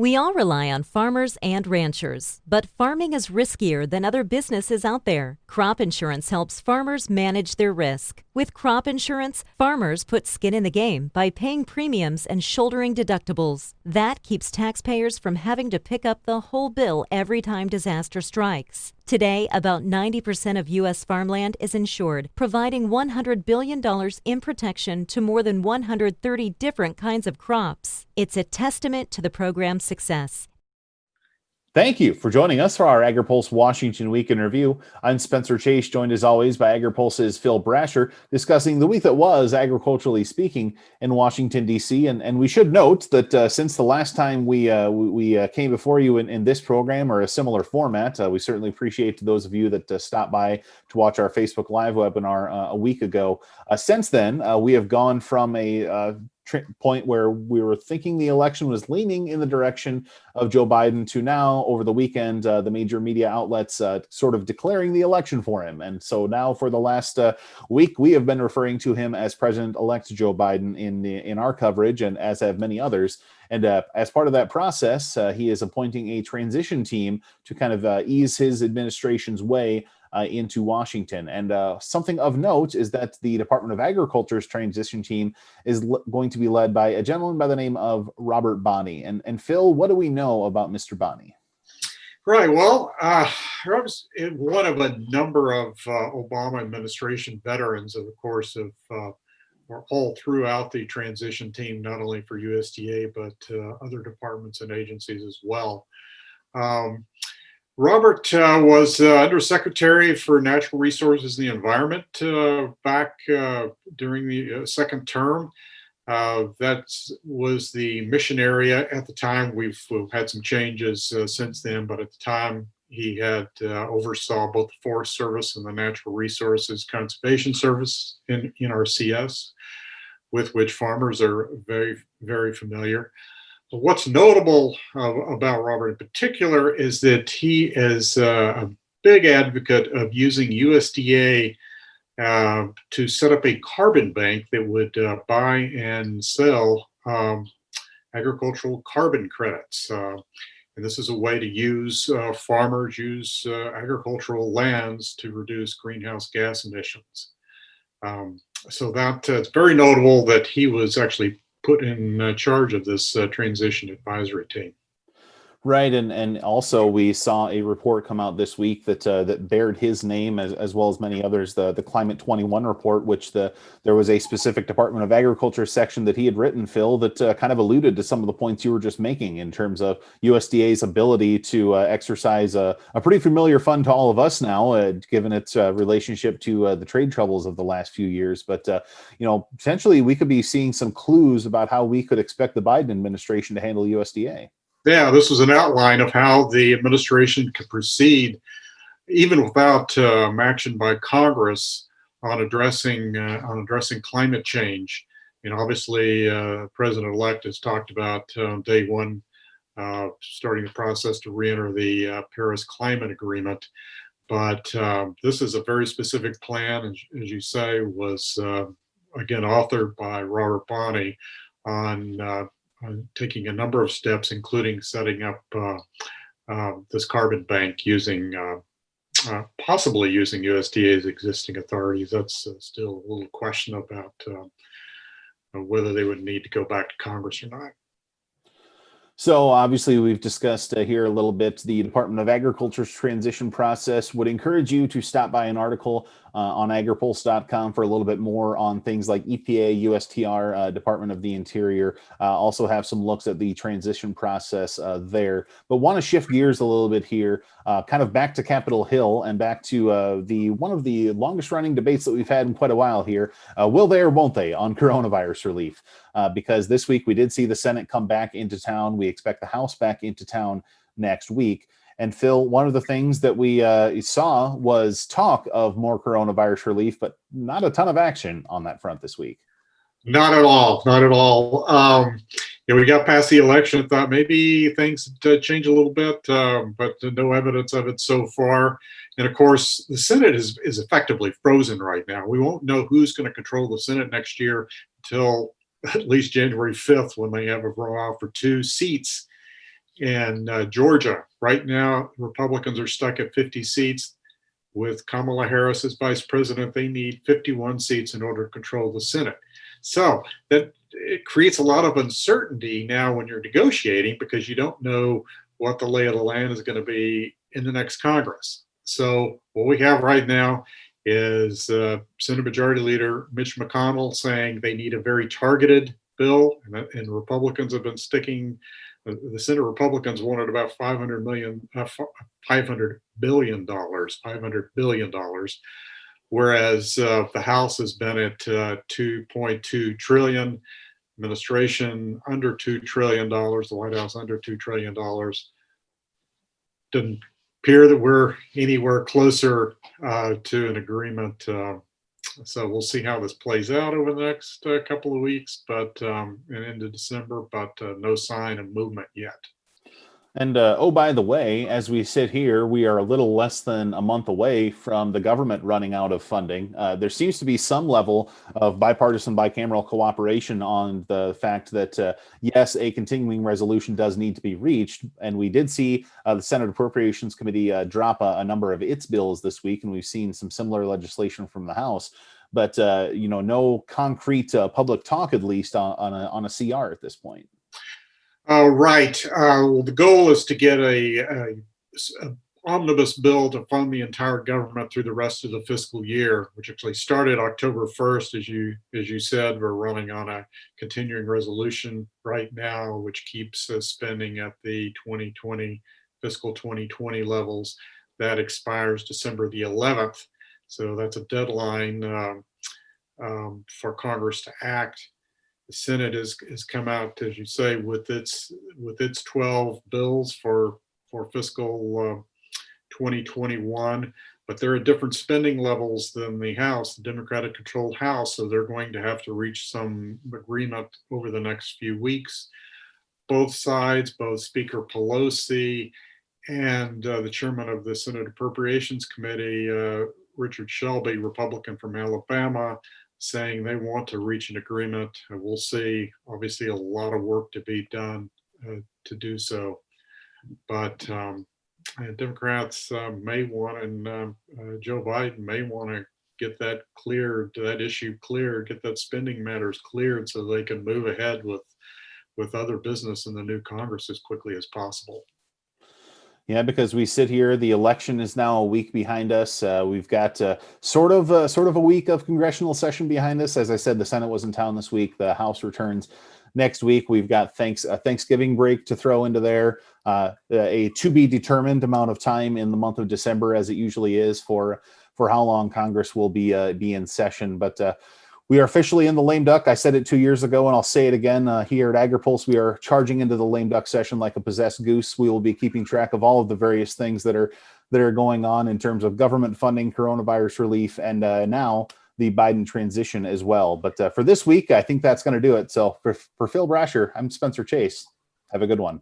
We all rely on farmers and ranchers, but farming is riskier than other businesses out there. Crop insurance helps farmers manage their risk. With crop insurance, farmers put skin in the game by paying premiums and shouldering deductibles. That keeps taxpayers from having to pick up the whole bill every time disaster strikes. Today, about 90% of U.S. farmland is insured, providing $100 billion in protection to more than 130 different kinds of crops. It's a testament to the program's success. Thank you for joining us for our Agri-Pulse Washington Week in Review. I'm Spencer Chase, joined as always by Agri-Pulse's Phil Brasher, discussing the week that was, agriculturally speaking, in Washington, D.C. And we should note that since the last time we came before you in this program or a similar format, we certainly appreciate those of you that stopped by to watch our Facebook Live webinar a week ago. Since then, we have gone from a point where we were thinking the election was leaning in the direction of Joe Biden to now, over the weekend, the major media outlets sort of declaring the election for him. And so now for the last week, we have been referring to him as President-elect Joe Biden in our coverage, and as have many others. And as part of that process, he is appointing a transition team to kind of ease his administration's way into Washington. And something of note is that the Department of Agriculture's transition team is going to be led by a gentleman by the name of Robert Bonnie. And Phil, what do we know about Mr. Bonnie? Right. Well, Robert's one of a number of Obama administration veterans, of course, were all throughout the transition team, not only for USDA, but other departments and agencies as well. Robert was Undersecretary for Natural Resources and the Environment back during the second term. That was the mission area at the time. We've had some changes since then, but at the time he had oversaw both the Forest Service and the Natural Resources Conservation Service in NRCS, with which farmers are very, very familiar. What's notable about Robert in particular is that he is a big advocate of using USDA to set up a carbon bank that would buy and sell agricultural carbon credits. And this is a way to use farmers use agricultural lands to reduce greenhouse gas emissions. So that it's very notable that he was actually put in charge of this transition advisory team. Right, and also we saw a report come out this week that that bared his name as well as many others, the Climate 21 report, which there was a specific Department of Agriculture section that he had written, Phil, that kind of alluded to some of the points you were just making in terms of USDA's ability to exercise a pretty familiar fund to all of us now, given its relationship to the trade troubles of the last few years. But potentially we could be seeing some clues about how we could expect the Biden administration to handle USDA. Yeah, this was an outline of how the administration could proceed, even without action by Congress on addressing climate change. Obviously, President-elect has talked about day one starting the process to re-enter the Paris Climate Agreement. But this is a very specific plan, as you say, was again authored by Robert Bonnie on taking a number of steps, including setting up this carbon bank possibly using USDA's existing authorities. That's still a little question about whether they would need to go back to Congress or not. So obviously we've discussed here a little bit the Department of Agriculture's transition process. Would encourage you to stop by an article on agripulse.com for a little bit more on things like EPA, USTR, Department of the Interior. Also have some looks at the transition process there. But want to shift gears a little bit here, kind of back to Capitol Hill and back to one of the longest running debates that we've had in quite a while here. Will they or won't they on coronavirus relief? Because this week we did see the Senate come back into town. We expect the House back into town next week. And Phil, one of the things that we saw was talk of more coronavirus relief, but not a ton of action on that front this week. Not at all. Not at all. We got past the election. Thought maybe things would change a little bit, but no evidence of it so far. And of course, the Senate is effectively frozen right now. We won't know who's going to control the Senate next year until at least January 5th, when they have a draw for 2 seats And Georgia, right now, Republicans are stuck at 50 seats. With Kamala Harris as vice president, they need 51 seats in order to control the Senate. So that it creates a lot of uncertainty now when you're negotiating, because you don't know what the lay of the land is going to be in the next Congress. So what we have right now is Senate Majority Leader Mitch McConnell saying they need a very targeted bill, and Republicans have been sticking. The Senate Republicans wanted about $500 billion, whereas the House has been at 2.2 trillion. Administration under $2 trillion. The White House under $2 trillion. Doesn't appear that we're anywhere closer to an agreement. So we'll see how this plays out over the next couple of weeks, but and into December, but no sign of movement yet. And oh, by the way, as we sit here, we are a little less than a month away from the government running out of funding. There seems to be some level of bipartisan, bicameral cooperation on the fact that, yes, a continuing resolution does need to be reached. And we did see the Senate Appropriations Committee drop a number of its bills this week, and we've seen some similar legislation from the House. But, no concrete public talk, at least, on a CR at this point. Right. Well, the goal is to get a omnibus bill to fund the entire government through the rest of the fiscal year, which actually started October 1st, as you said. We're running on a continuing resolution right now, which keeps spending at the fiscal 2020 levels. That expires December the 11th, so that's a deadline for Congress to act. The Senate has come out, as you say, with its 12 bills for fiscal 2021, but they're at different spending levels than the House, the Democratic-controlled House, so they're going to have to reach some agreement over the next few weeks. Both sides, both Speaker Pelosi and the chairman of the Senate Appropriations Committee, Richard Shelby, Republican from Alabama, saying they want to reach an agreement. We'll see. Obviously, a lot of work to be done to do so. But Democrats may want, and Joe Biden may want to get that cleared, that issue cleared, get that spending matters cleared so they can move ahead with other business in the new Congress as quickly as possible. Yeah, because we sit here, the election is now a week behind us. We've got sort of a week of congressional session behind us. As I said, the Senate was in town this week. The House returns next week. We've got a Thanksgiving break to throw into there, a to be determined amount of time in the month of December, as it usually is for how long Congress will be in session. But we are officially in the lame duck. I said it 2 years ago, and I'll say it again here at Agri-Pulse. We are charging into the lame duck session like a possessed goose. We will be keeping track of all of the various things that are going on in terms of government funding, coronavirus relief, and now the Biden transition as well. But for this week, I think that's going to do it. So for Phil Brasher, I'm Spencer Chase. Have a good one.